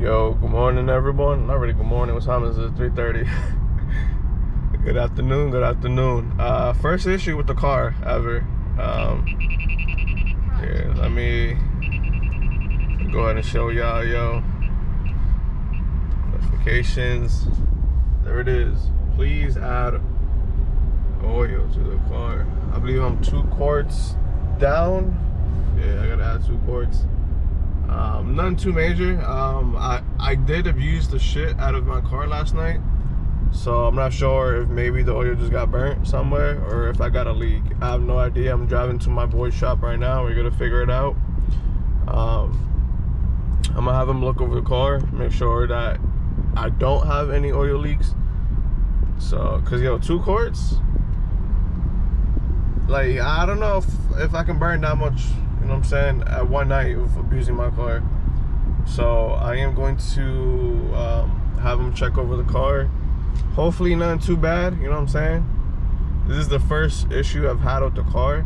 Yo, good morning everyone. Not really good morning, what time is it? 3:30. Good afternoon, good afternoon. First issue with the car ever. Yeah, let me go ahead and show y'all, yo. Notifications. There it is. Please add oil to the car. I believe I'm 2 quarts down. Yeah, I gotta add 2 quarts. Nothing too major. I did abuse the shit out of my car last night, so I'm not sure if maybe the oil just got burnt somewhere or if I got a leak. I have no idea. I'm driving to my boy's shop right now. We're gonna figure it out. I'm gonna have him look over the car, make sure that I don't have any oil leaks. So, cause yo, 2 quarts, like, I don't know if I can burn that much, you know what I'm saying, at one night of abusing my car. So I am going to have him check over the car. Hopefully nothing too bad, you know what I'm saying. This is the first issue I've had with the car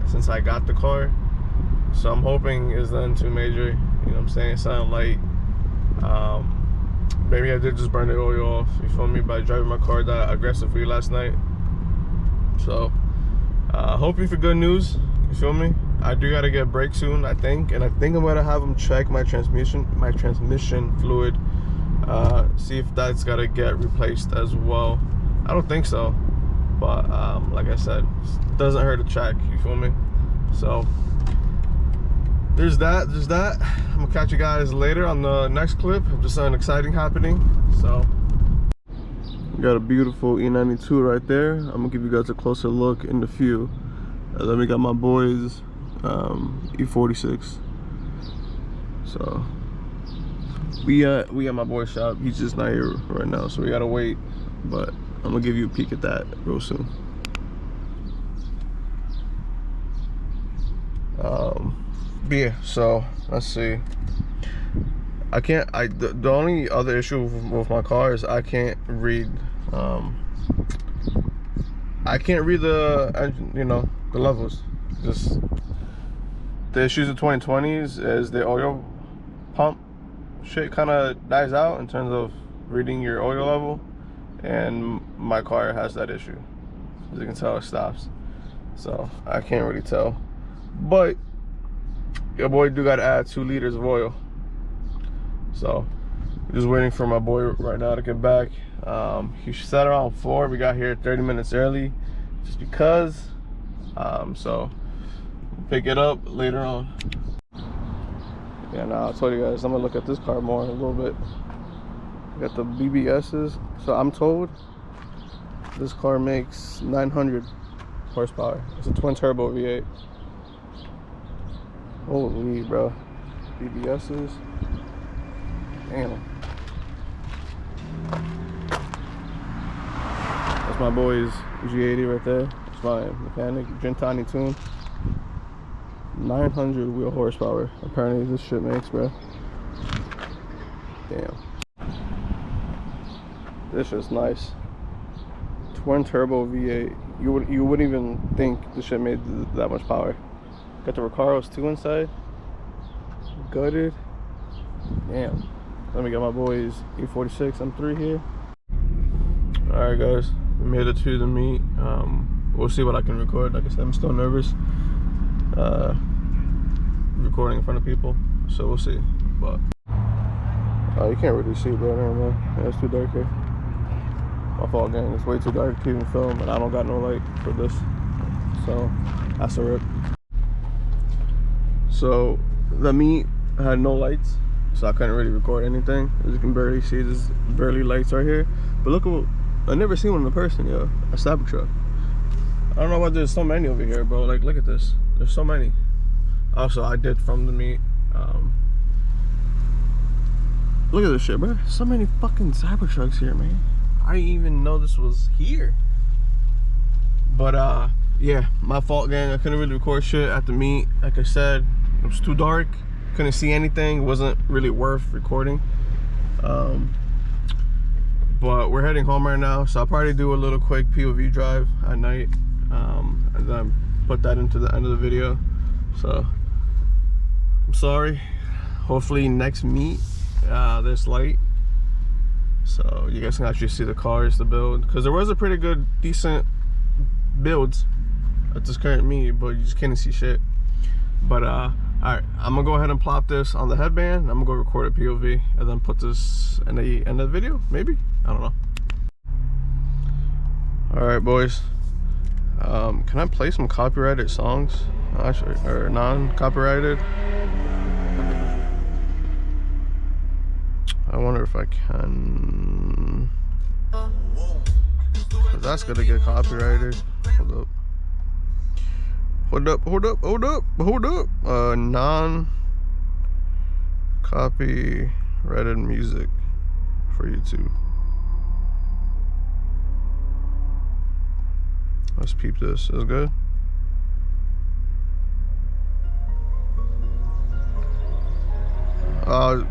since I got the car. So I'm hoping it's nothing too major, you know what I'm saying, something light. Maybe I did just burn the oil off, you feel me, by driving my car that aggressively last night. So hoping for good news, you feel me. I do gotta get a brake soon, I think, and I think I'm gonna have them check my transmission fluid, see if that's gotta get replaced as well. I don't think so, but like I said, it doesn't hurt to check, you feel me. So there's that. I'm gonna catch you guys later on the next clip. Just something exciting happening. So we got a beautiful E92 right there. I'm gonna give you guys a closer look in the few. Then we got my boys E46. So we at my boy's shop. He's just not here right now, so we gotta wait, but I'm gonna give you a peek at that real soon. But yeah, so let's see. The only other issue with my car is I can't read the engine, you know, the levels. Just the issues of 2020s is the oil pump shit kind of dies out in terms of reading your oil level, and my car has that issue. As you can tell, it stops, so I can't really tell. But your boy do gotta add 2 liters of oil, so just waiting for my boy right now to get back. He said around 4. We got here 30 minutes early just because. So pick it up later on. Yeah, now I told you guys I'm gonna look at this car more in a little bit. We got the BBSs. So I'm told this car makes 900 horsepower. It's a twin turbo V8. Holy bro, BBSs. Damn. That's my boy's G80 right there. It's my mechanic, Gentani tune. 900 wheel horsepower. Apparently this shit makes, bro. Damn. This is nice. Twin turbo V8. You wouldn't even think this shit made that much power. Got the Recaros 2 inside. Gutted. Damn. Let me get my boys E46 M3 here. Alright guys, we made it to the meet. We'll see what I can record. Like I said, I'm still nervous recording in front of people, so we'll see. But you can't really see, bro. Never mind. Yeah, it's too dark here. My fault, gang. It's way too dark to even film, and I don't got no light for this, so that's a rip. So the meet had no lights, so I couldn't really record anything. As you can barely see, there's barely lights right here. But look at, I never seen one in person, yo. A Cybertruck. I don't know why there's so many over here, bro. Like, look at this. There's so many. Also, I did from the meet. Look at this shit, bro. So many fucking Cybertrucks here, man. I didn't even know this was here. But yeah, my fault, gang. I couldn't really record shit at the meet. Like I said, it was too dark. Couldn't see anything. It wasn't really worth recording. But we're heading home right now, so I'll probably do a little quick POV drive at night, and then put that into the end of the video. So I'm sorry. Hopefully next meet this light, so you guys can actually see the cars, the build, because there was a pretty good, decent builds at this current meet, but you just can't see shit. But all right, I'm gonna go ahead and plop this on the headband. I'm gonna go record a POV and then put this in the end of the video, maybe, I don't know. All right, boys, can I play some copyrighted songs, actually, or non-copyrighted? I wonder if I can, 'cause that's gonna get copyrighted. Hold up. Hold up, hold up, hold up, hold up. Non-copyrighted music for YouTube. Let's peep this. Is it good? I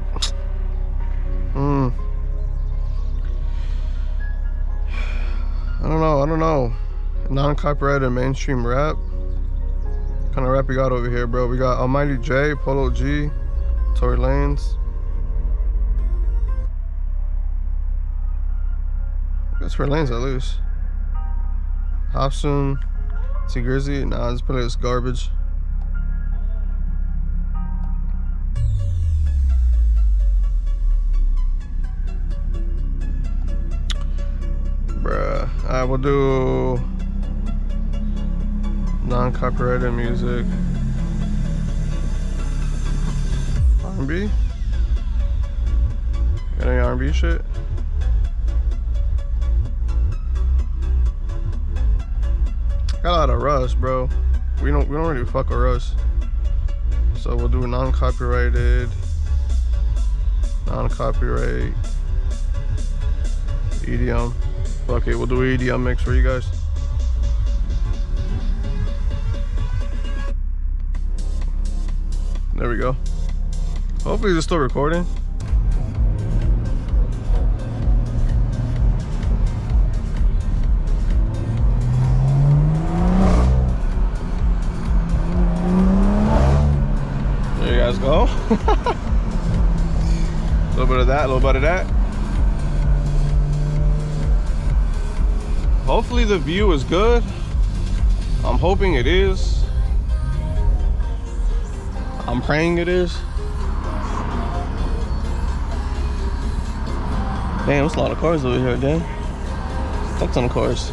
don't know. Non-copyrighted mainstream rap. What kind of rap we got over here, bro? We got Almighty J, Polo G, Tory Lanez. That's Tory Lanez at least. Hobson, T Grizzy. Nah, let's play this garbage. Bruh. Alright, we'll do non-copyrighted music. R&B? Got any R&B shit? Got a lot of Russ, bro. We don't really fuck with Russ. So we'll do non-copyrighted, non-copyright, EDM. Okay, we'll do EDM mix for you guys. There we go. Hopefully it's still recording. There you guys go. A little bit of that, a little bit of that. Hopefully the view is good. I'm hoping it is. I'm praying it is. Damn, there's a lot of cars over here, damn. Fuck ton of cars.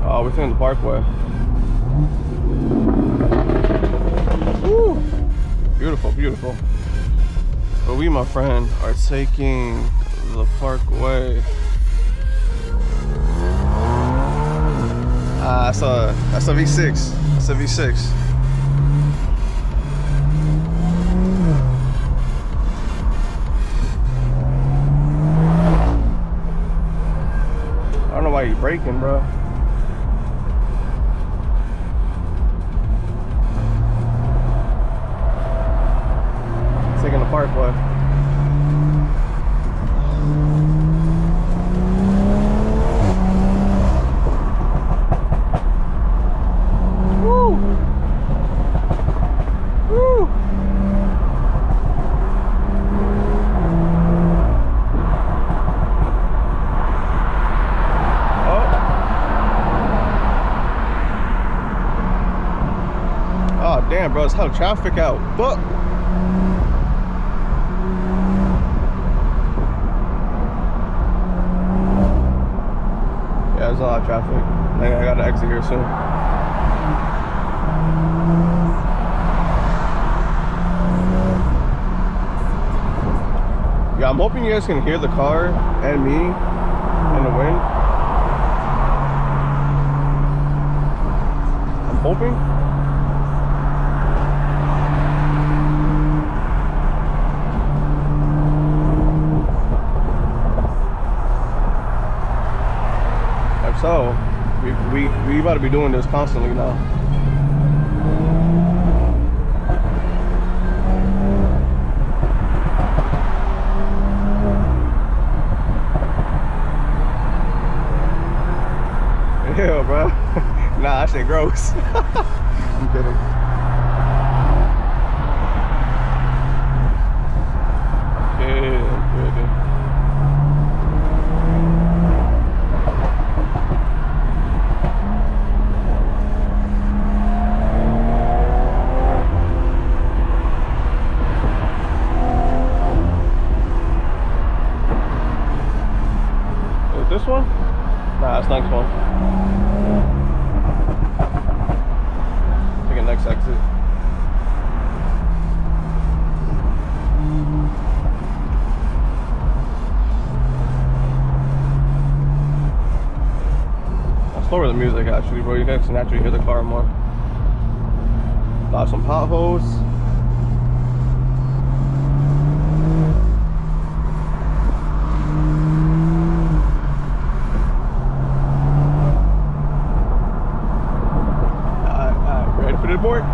Oh, we're in the parkway. Woo! Beautiful, beautiful. But we, my friend, are taking the parkway. That's a V6. That's a V6. I don't know why you're braking, bro. Taking the parkway. Woo! Woo! Oh damn, bro, it's hell traffic out. But there's a lot of traffic. I gotta exit here soon. Yeah, I'm hoping you guys can hear the car and me in the wind. I'm hoping. So we about to be doing this constantly now. gross. I'm kidding. This one? Nah, that's next one. Take a next exit. I'll slower the music actually, bro. You guys can actually hear the car more. Got some potholes. Board. Oh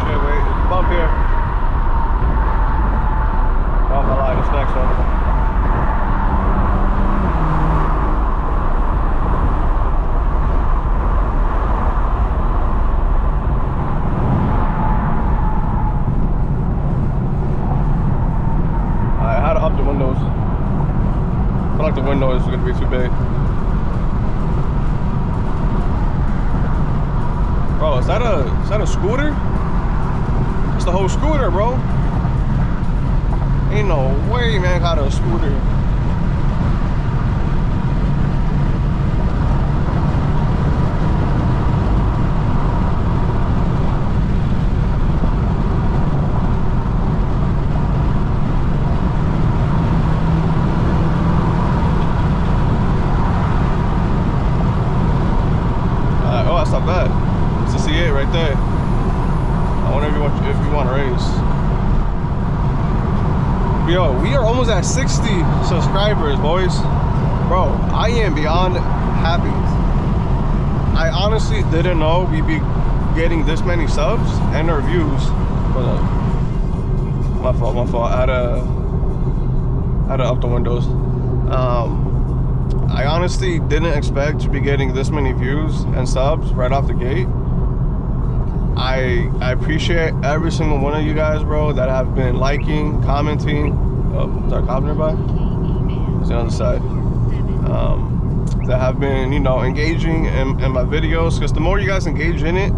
shit, wait, it's a bump here. Oh my line, this next one. Up the windows. I feel like the window is going to be too big. Bro, is that a scooter? It's the whole scooter, bro. Ain't no way, man, got a scooter. Not bad. It's a C8 right there. I wonder if you want to race. Yo, we are almost at 60 subscribers, boys. Bro, I am beyond happy. I honestly didn't know we'd be getting this many subs and reviews. Hold up. My fault. I had to up the windows. I honestly didn't expect to be getting this many views and subs right off the gate. I appreciate every single one of you guys, bro, that have been liking, commenting. Oh, is our cop nearby? It's on the other side. That have been, you know, engaging in my videos, because the more you guys engage in it,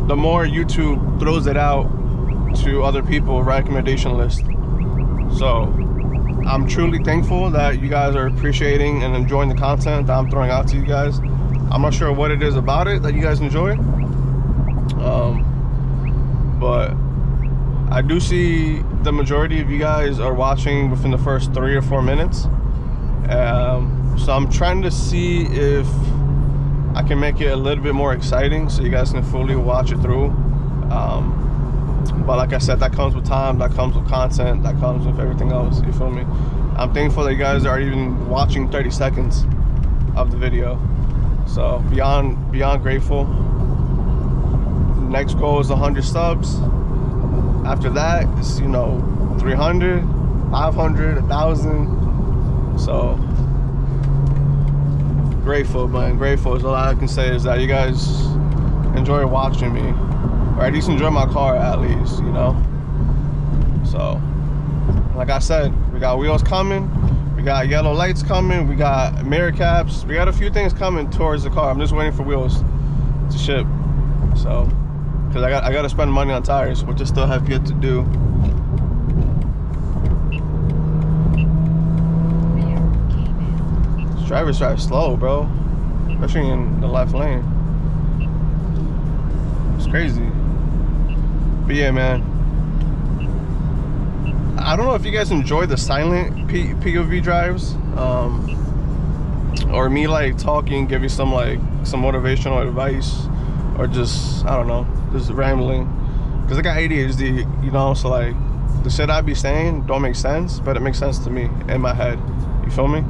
the more YouTube throws it out to other people, recommendation list. So I'm truly thankful that you guys are appreciating and enjoying the content that I'm throwing out to you guys. I'm not sure what it is about it that you guys enjoy, but I do see the majority of you guys are watching within the first 3 or 4 minutes. So I'm trying to see if I can make it a little bit more exciting so you guys can fully watch it through. But like I said, that comes with time, that comes with content, that comes with everything else, you feel me? I'm thankful that you guys are even watching 30 seconds of the video. So beyond grateful. Next goal is 100 subs. After that, it's, you know, 300, 500, 1,000. So grateful, man, grateful is all I can say, is that you guys enjoy watching me. Or at least enjoy my car, at least, you know? So, like I said, we got wheels coming, we got yellow lights coming, we got mirror caps, we got a few things coming towards the car. I'm just waiting for wheels to ship. So, because I got to spend money on tires, which I still have yet to do. This drivers drive slow, bro, especially in the left lane. It's crazy. But yeah, man, I don't know if you guys enjoy the silent POV drives, or me like talking, give you some motivational advice, or just, I don't know, just rambling, because I got ADHD, you know, so like the shit I be saying don't make sense, but it makes sense to me in my head, You feel me?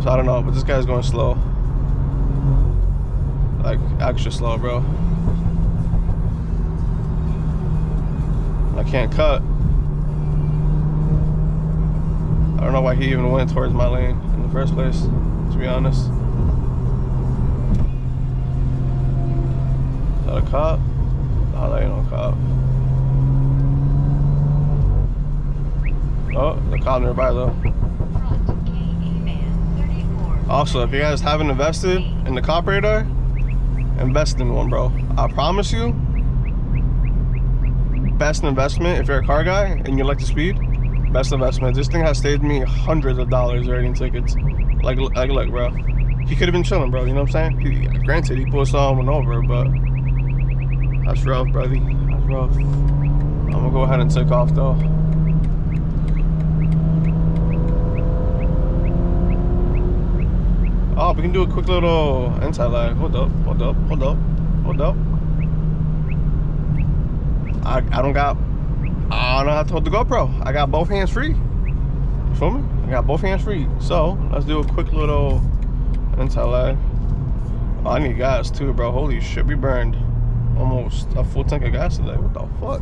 So I don't know, but this guy's going slow. Like extra slow, bro. I can't cut. I don't know why he even went towards my lane in the first place, to be honest. Is that a cop? Oh, that ain't no cop. Oh, the cop nearby though. Also, if you guys haven't invested in the cop radar, invest in one, bro. I promise you, best investment if you're a car guy and you like to speed. Best investment. This thing has saved me hundreds of dollars already in tickets. Like look, bro. He could have been chilling, bro. You know what I'm saying? Granted, he pulled someone over, but that's rough, brother. That's rough. I'm gonna go ahead and take off though. Oh, we can do a quick little anti-lag. Hold up. I don't have to hold the GoPro. I got both hands free. You feel me? I got both hands free. So let's do a quick little anti-lag. Oh, I need gas too, bro. Holy shit, we burned almost a full tank of gas today. What the fuck?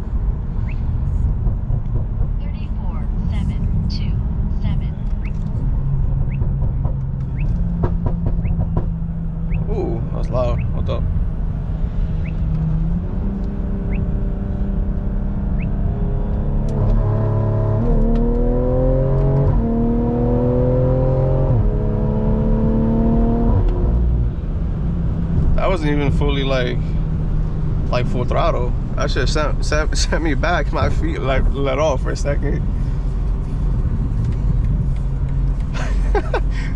34727. Ooh, that's loud. Hold up. That wasn't even fully like full throttle. That shit sent me back. My feet like let off for a second.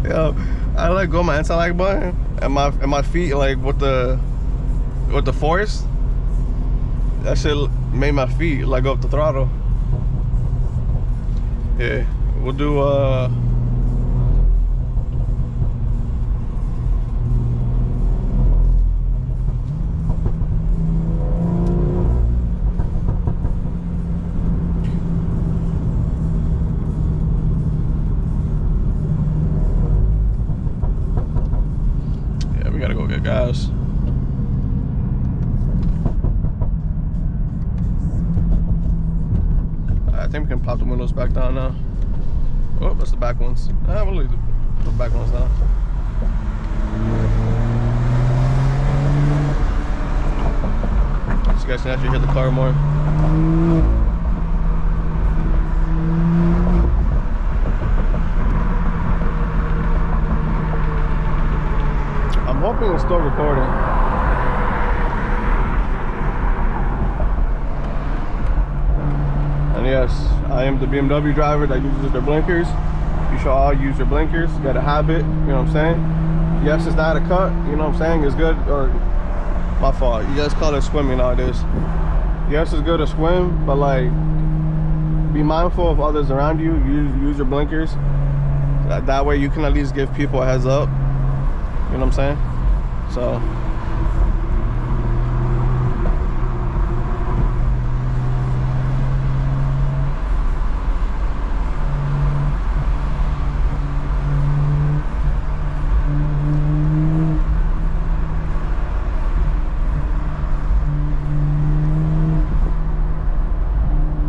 Yo, I let go my anti-lag button and my feet like with the force. That shit made my feet let go up the throttle. Yeah, we'll do we gotta go get gas. I think we can pop the windows back down now. Oh, that's the back ones. We'll leave the back ones down. So you guys can actually hear the car more. I'm hoping it's still recording. And yes, I am the BMW driver that uses their blinkers. You should all use your blinkers. You got a habit, you know what I'm saying? Yes, it's not a cut, you know what I'm saying? It's good, or my fault. You guys call it swimming nowadays. Yes, it's good to swim, but like, be mindful of others around you. Use your blinkers. That way you can at least give people a heads up. You know what I'm saying? So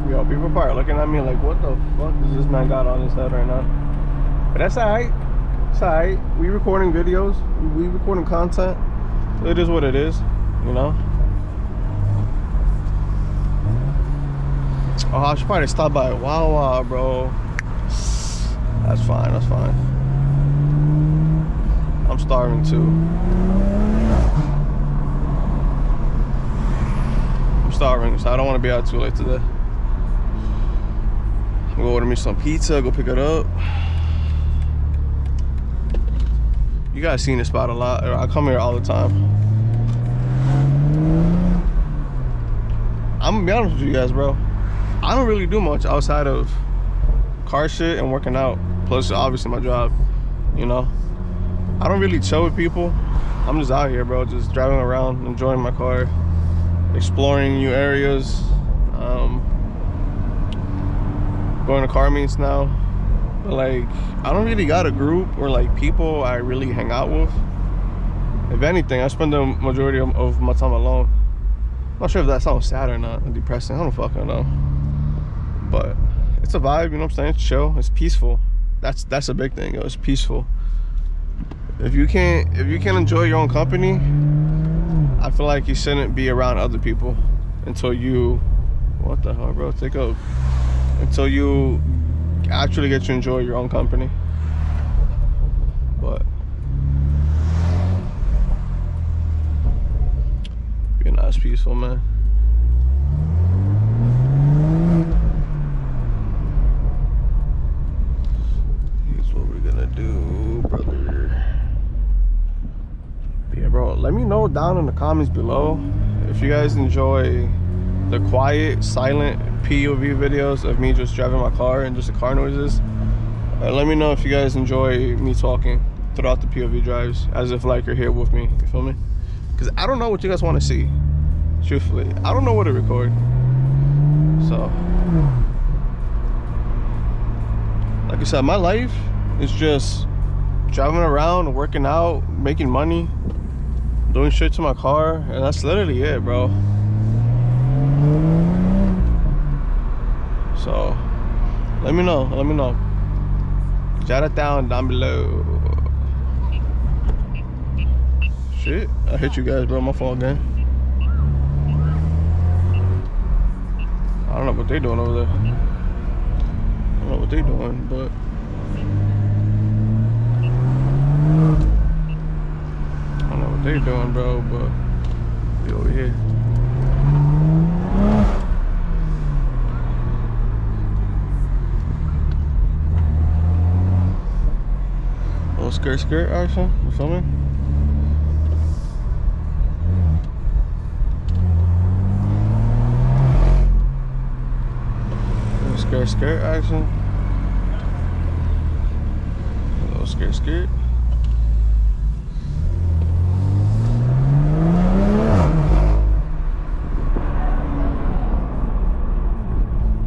yo, people probably looking at me like, what the fuck does this man got on his head right now? But that's alright. It's alright. We recording videos. We recording content. It is what it is, you know. Oh, I should probably stop by Wawa, bro. That's fine. That's fine. I'm starving too. I'm starving, so I don't want to be out too late today. I'm gonna order me some pizza. Go pick it up. You guys seen this spot a lot. I come here all the time. I'm gonna be honest with you guys, bro. I don't really do much outside of car shit and working out. Plus, obviously, my job. You know, I don't really chill with people. I'm just out here, bro, just driving around, enjoying my car, exploring new areas. Going to car meets now. But like, I don't really got a group or like people I really hang out with. If anything, I spend the majority of my time alone. I'm not sure if that sounds sad or not, or depressing. I don't fucking know. But it's a vibe, you know what I'm saying? It's chill, it's peaceful. That's a big thing, yo. It's peaceful. If you can't enjoy your own company, I feel like you shouldn't be around other people until you, what the hell, bro? Take up. Until you actually get to enjoy your own company. But be nice, peaceful, man. Here's what we're gonna do, brother. Yeah, bro, let me know down in the comments below if you guys enjoy the quiet, silent POV videos of me just driving my car and just the car noises. Let me know if you guys enjoy me talking throughout the POV drives, as if like you're here with me, you feel me? Because I don't know what you guys want to see, truthfully. I don't know what to record. So, like I said, my life is just driving around, working out, making money, doing shit to my car, and that's literally it, bro. So let me know. Jot it down below. Shit, I hit you guys, bro. My fault again. I don't know what they doing over there. I don't know what they doing, but I don't know what they doing, bro, but be over here. Little skirt action, you feel me? Little skirt action. A little skirt.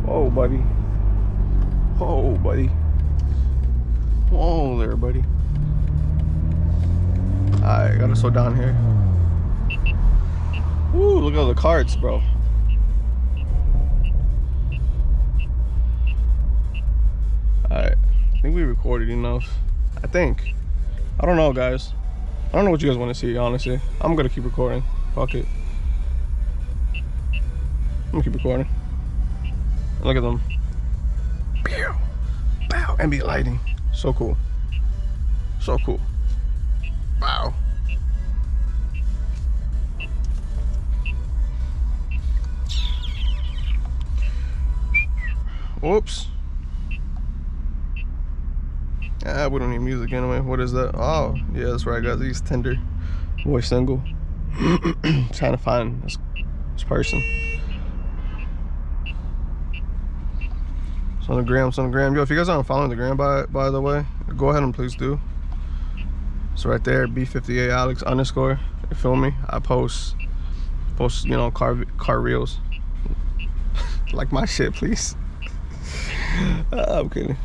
Whoa, buddy. Whoa, buddy. Whoa there, buddy. Alright, gotta slow down here. Ooh, look at all the carts, bro. Alright, I think we recorded enough. I think. I don't know, guys. I don't know what you guys want to see, honestly. I'm gonna keep recording. Fuck it. I'm gonna keep recording. Look at them. Bow, bow, ambient lighting. So cool. So cool. Wow. Whoops. Ah, we don't need music anyway. What is that? Oh, yeah, that's right, guys. He's Tinder. Boy single. Trying to find this person. It's on the gram, it's on the gram. Yo, if you guys aren't following the gram, by the way, go ahead and please do. So right there, B58 Alex _ you feel me? I post, you know, car reels. Like my shit, please. I'm kidding.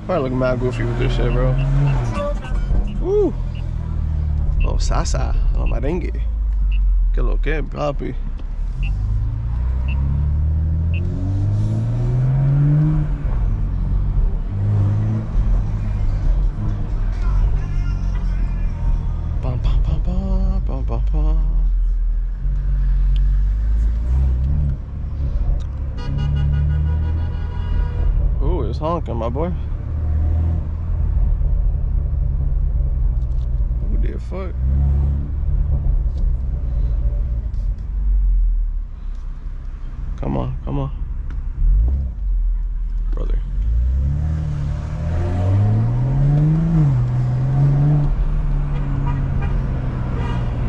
Probably look mad goofy with this shit, bro. Woo! Oh, Sasa. Oh, merengue. Que lo que, papi. Ooh, it's honking, my boy. Who did fuck? Come on, come on. Brother.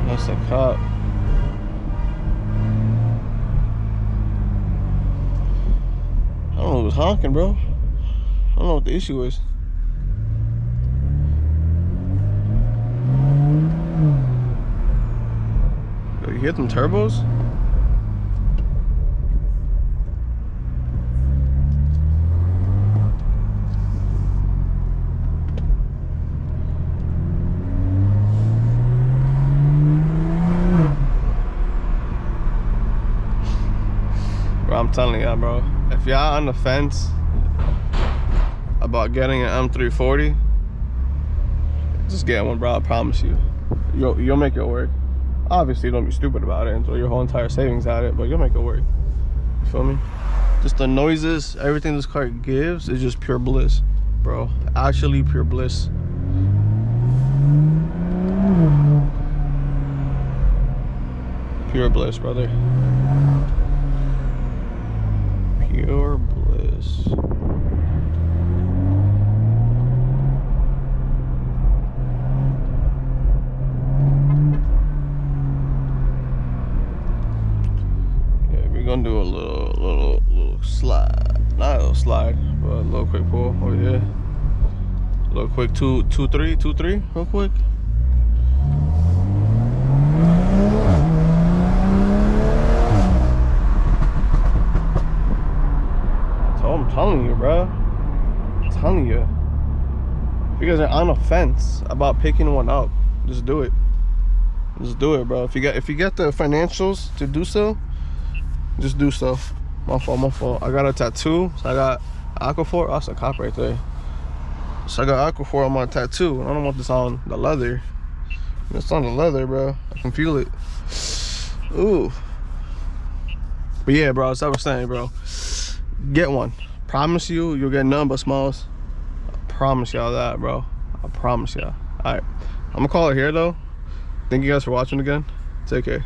That's a cop. I don't know who was honking, bro. I don't know what the issue is. Yo, You hear them turbos? Bro, I'm telling you, bro. If y'all on the fence about getting an M340, just get one, bro. I promise you. You'll make it work. Obviously, don't be stupid about it and throw your whole entire savings at it, but you'll make it work. You feel me? Just the noises, everything this car gives is just pure bliss, bro. Actually pure bliss. Pure bliss, brother. Pure bliss. Gonna do a little slide, not a little slide, but a little quick pull over here. A little quick 2-3 real quick. I'm telling you, bro. I'm telling you. If you guys are on a fence about picking one up, just do it. Just do it, bro. If you get the financials to do so, just do so. My fault. I got a tattoo. So I got Aquaphor. Oh, that's a cop right there. So I got Aquaphor on my tattoo. I don't want this on the leather. It's on the leather, bro. I can feel it. Ooh. But yeah, bro, as I was saying, bro, get one. Promise you, you'll get none but smiles. I promise y'all that, bro. I promise y'all. All right. I'm gonna call it here, though. Thank you guys for watching again. Take care.